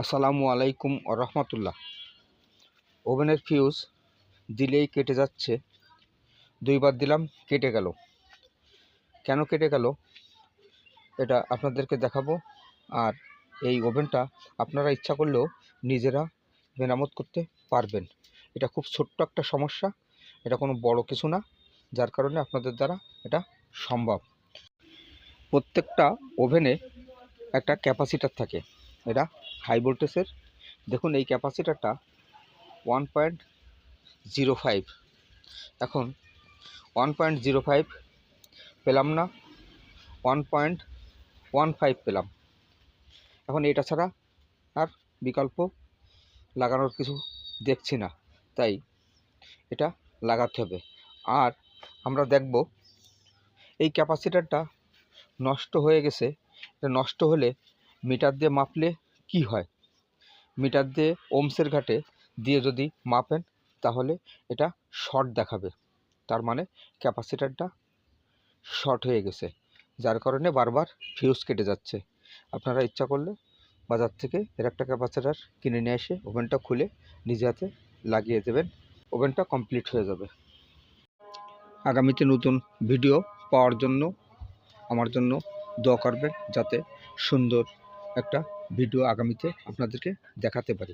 আসসালামু আলাইকুম রহমতুল্লাহ। ওভেনের ফিউজ দিলেই কেটে যাচ্ছে, দুইবার দিলাম কেটে গেল। কেন কেটে গেল এটা আপনাদেরকে দেখাবো। আর এই ওভেনটা আপনারা ইচ্ছা করলেও নিজেরা মেরামত করতে পারবেন। এটা খুব ছোট্ট একটা সমস্যা, এটা কোনো বড় কিছু না, যার কারণে আপনাদের দ্বারা এটা সম্ভব। প্রত্যেকটা ওভেনে একটা ক্যাপাসিটার থাকে, এটা হাই ভোল্টেজের। দেখুন এই ক্যাপাসিটারটা 1.05। এখন 1.05 পেলাম না, 1.15 পেলাম। এখন এটা ছাড়া আর বিকল্প লাগানোর কিছু দেখছি না, তাই এটা লাগাতে হবে। আর আমরা দেখব এই ক্যাপাসিটারটা নষ্ট হয়ে গেছে। এটা নষ্ট হলে মিটার দিয়ে মাপলে কি হয়, মিটার দিয়ে ওমসের ঘাটে দিয়ে যদি মাপেন তাহলে এটা শর্ট দেখাবে, তার মানে ক্যাপাসিটারটা শর্ট হয়ে গেছে, যার কারণে বারবার ফিউজ কেটে যাচ্ছে। আপনারা ইচ্ছা করলে বাজার থেকে এর একটা ক্যাপাসিটার কিনে নিয়ে এসে ওভেনটা খুলে নিজে হাতে লাগিয়ে দেবেন, ওভেনটা কমপ্লিট হয়ে যাবে। আগামীতে নতুন ভিডিও পাওয়ার জন্য আমার জন্য দোয়া করবেন, যাতে সুন্দর একটা ভিডিও আগামীতে আপনাদেরকে দেখাতে পারি।